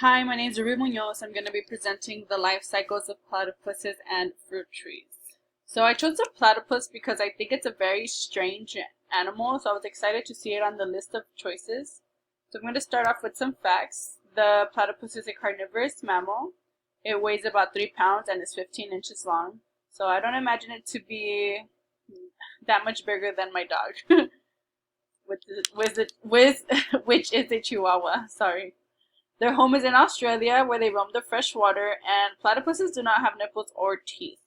Hi, my name is Ruby Munoz. I'm going to be presenting the life cycles of platypuses and fruit trees. So I chose the platypus because I think it's a very strange animal, so I was excited to see it on the list of choices. So I'm going to start off with some facts. The platypus is a carnivorous mammal. It weighs about 3 pounds and is 15 inches long. So I don't imagine it to be that much bigger than my dog, which is a Chihuahua. Sorry. Their home is in Australia, where they roam the fresh water, and platypuses do not have nipples or teeth.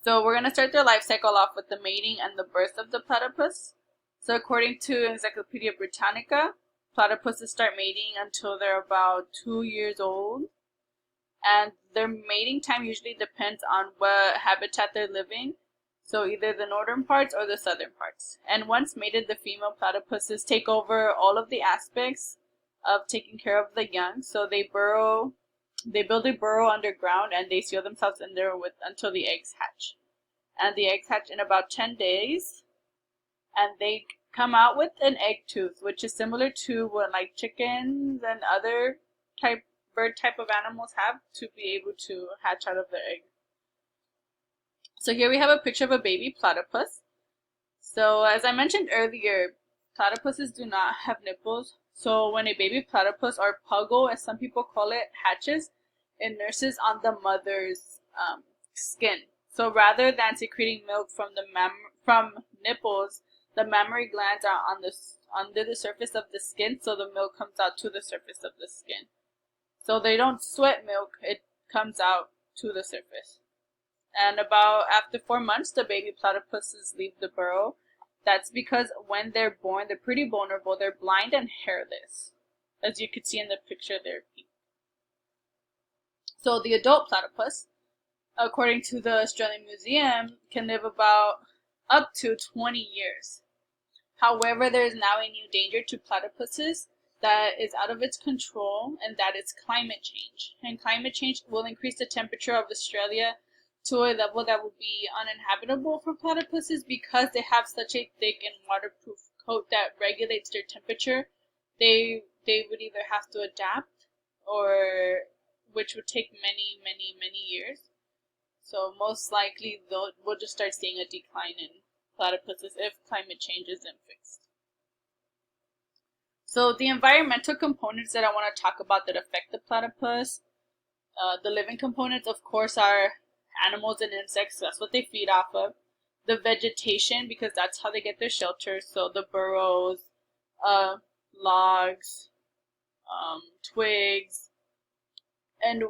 So we're going to start their life cycle off with the mating and the birth of the platypus. So according to Encyclopedia Britannica, platypuses start mating until they're about 2 years old. And their mating time usually depends on what habitat they're living. So either the northern parts or the southern parts. And once mated, the female platypuses take over all of the aspects of taking care of the young. So they build a burrow underground, and they seal themselves in there until the eggs hatch. And the eggs hatch in about 10 days, and they come out with an egg tooth, which is similar to what like chickens and other bird type of animals have to be able to hatch out of their egg. So here we have a picture of a baby platypus. So as I mentioned earlier, platypuses do not have nipples. So when a baby platypus, or puggle as some people call it, hatches, it nurses on the mother's skin. So rather than secreting milk from nipples, the mammary glands are under the surface of the skin, so the milk comes out to the surface of the skin. So they don't sweat milk, it comes out to the surface. And about after 4 months, the baby platypuses leave the burrow. That's because when they're born, they're pretty vulnerable. They're blind and hairless, as you can see in the picture there. So the adult platypus, according to the Australian Museum, can live about up to 20 years. However, there is now a new danger to platypuses that is out of its control, and that is climate change. And climate change will increase the temperature of Australia to a level that will be uninhabitable for platypuses because they have such a thick and waterproof coat that regulates their temperature. They would either have to adapt, or which would take many years. So most likely we'll just start seeing a decline in platypuses if climate change isn't fixed. So the environmental components that I want to talk about that affect the platypus, the living components, of course, are animals and insects. That's what they feed off of. The vegetation, because that's how they get their shelter. So the burrows, logs, twigs, and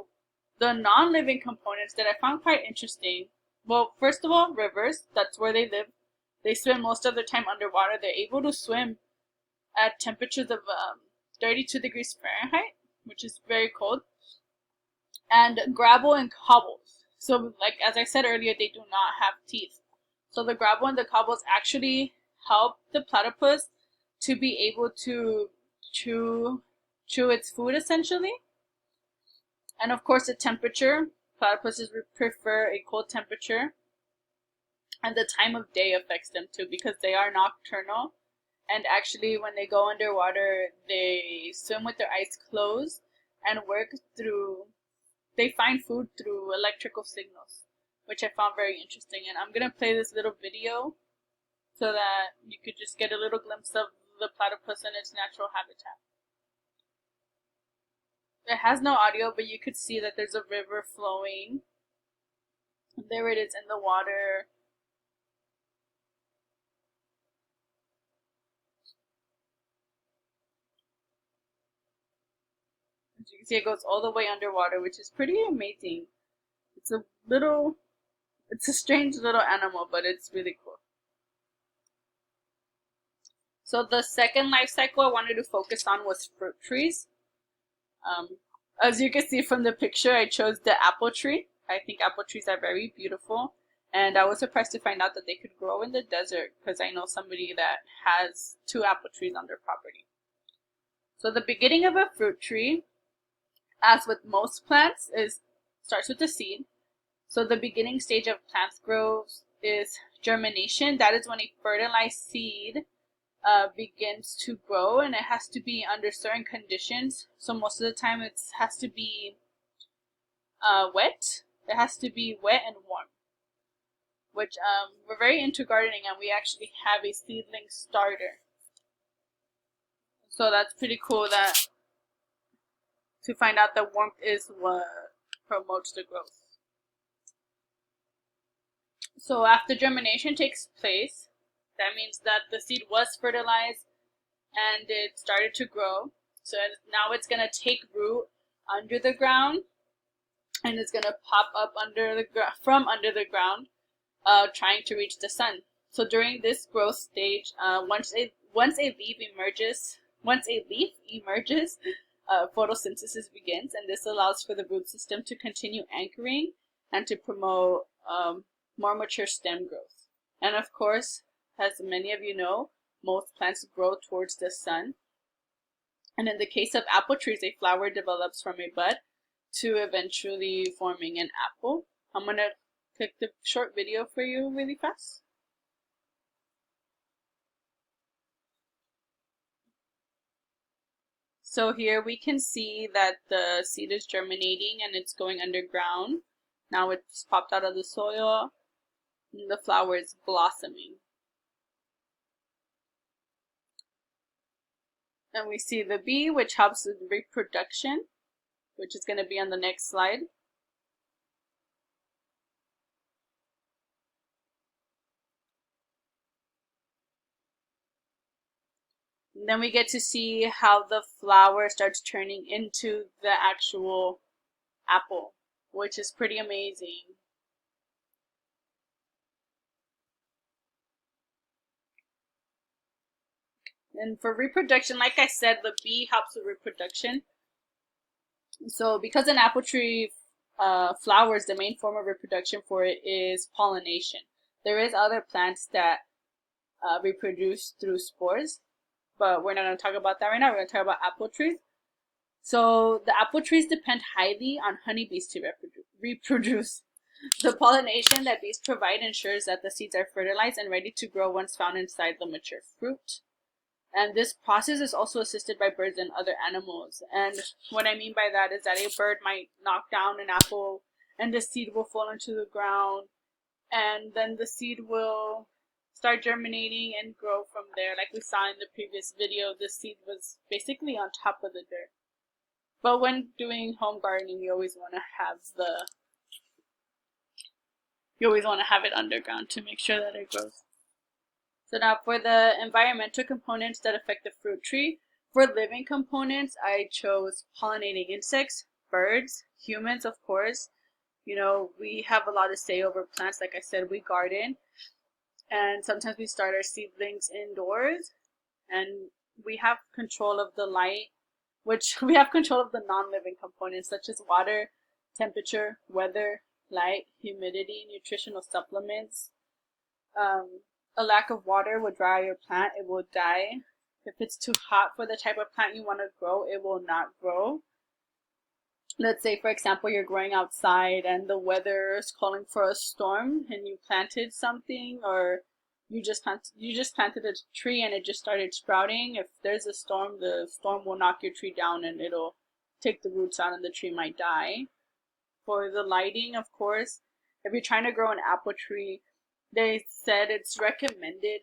the non-living components that I found quite interesting. Well, first of all, rivers. That's where they live. They swim most of their time underwater. They're able to swim at temperatures of 32 degrees Fahrenheit, which is very cold. And gravel and cobbles. So like as I said earlier, they do not have teeth. So the gravel and the cobbles actually help the platypus to be able to chew its food essentially. And of course the temperature. Platypuses prefer a cold temperature. And the time of day affects them too, because they are nocturnal. And actually when they go underwater, they swim with their eyes closed and they find food through electrical signals, which I found very interesting. And I'm going to play this little video so that you could just get a little glimpse of the platypus in its natural habitat. It has no audio, but you could see that there's a river flowing. There it is in the water. As you can see, it goes all the way underwater, which is pretty amazing. It's a strange little animal, but it's really cool. So the second life cycle I wanted to focus on was fruit trees. As you can see from the picture, I chose the apple tree. I think apple trees are very beautiful, and I was surprised to find out that they could grow in the desert, because I know somebody that has 2 apple trees on their property. So the beginning of a fruit tree, as with most plants, starts with the seed. So the beginning stage of plant growth is germination. That is when a fertilized seed begins to grow, and it has to be under certain conditions. So most of the time it has to be wet. It has to be wet and warm, which we're very into gardening, and we actually have a seedling starter. So that's pretty cool that to find out that warmth is what promotes the growth. So after germination takes place, that means that the seed was fertilized and it started to grow. So now it's going to take root under the ground, and it's going to pop up from under the ground, trying to reach the sun. So during this growth stage, once a leaf emerges, photosynthesis begins, and this allows for the root system to continue anchoring and to promote more mature stem growth. And of course, as many of you know, most plants grow towards the sun. And in the case of apple trees, a flower develops from a bud to eventually forming an apple. I'm going to click the short video for you really fast. So here we can see that the seed is germinating and it's going underground. Now it's popped out of the soil and the flower is blossoming. And we see the bee, which helps with reproduction, which is going to be on the next slide. And then we get to see how the flower starts turning into the actual apple, which is pretty amazing. And for reproduction, like I said, the bee helps with reproduction. So because an apple tree flowers, the main form of reproduction for it is pollination. There is other plants that reproduce through spores, but we're not going to talk about that right now. We're going to talk about apple trees. So the apple trees depend highly on honeybees to reproduce. The pollination that bees provide ensures that the seeds are fertilized and ready to grow once found inside the mature fruit. And this process is also assisted by birds and other animals. And what I mean by that is that a bird might knock down an apple and the seed will fall into the ground, and then the seed will start germinating and grow from there. Like we saw in the previous video, the seed was basically on top of the dirt. But when doing home gardening, you always want to have it underground to make sure that it grows. So now for the environmental components that affect the fruit tree, for living components, I chose pollinating insects, birds, humans, of course. You know, we have a lot to say over plants. Like I said, we garden, and sometimes we start our seedlings indoors, and we have control of the light, which we have control of the non-living components such as water, temperature, weather, light, humidity, nutritional supplements. A lack of water will dry your plant, it will die. If it's too hot for the type of plant you want to grow, it will not grow. Let's say, for example, you're growing outside and the weather is calling for a storm, and you planted something, or you just planted a tree and it just started sprouting. If there's a storm, the storm will knock your tree down and it'll take the roots out and the tree might die. For the lighting, of course, if you're trying to grow an apple tree, they said it's recommended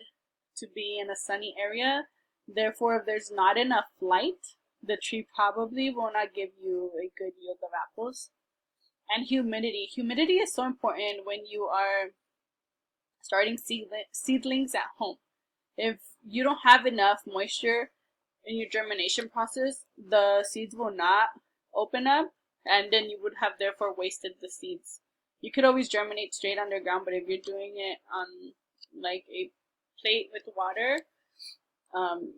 to be in a sunny area. Therefore, if there's not enough light, the tree probably will not give you a good yield of apples. And humidity. Humidity is so important when you are starting seedlings at home. If you don't have enough moisture in your germination process, the seeds will not open up, and then you would have therefore wasted the seeds. You could always germinate straight underground, but if you're doing it on like a plate with water,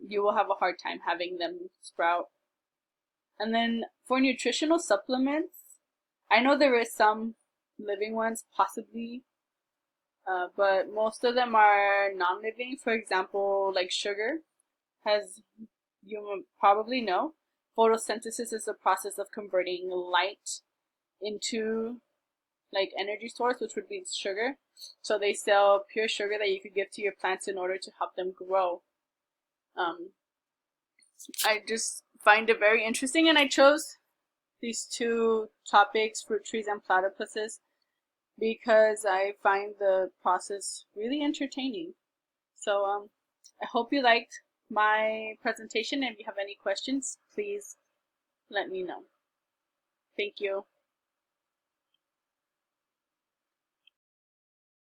you will have a hard time having them sprout. And then for nutritional supplements, I know there is some living ones possibly, but most of them are non-living. For example, like sugar, as you probably know, photosynthesis is the process of converting light into like energy source, which would be sugar. So they sell pure sugar that you could give to your plants in order to help them grow. I just find it very interesting, and I chose these two topics, fruit trees and platypuses, because I find the process really entertaining. So I hope you liked my presentation. If you have any questions, please let me know. Thank you.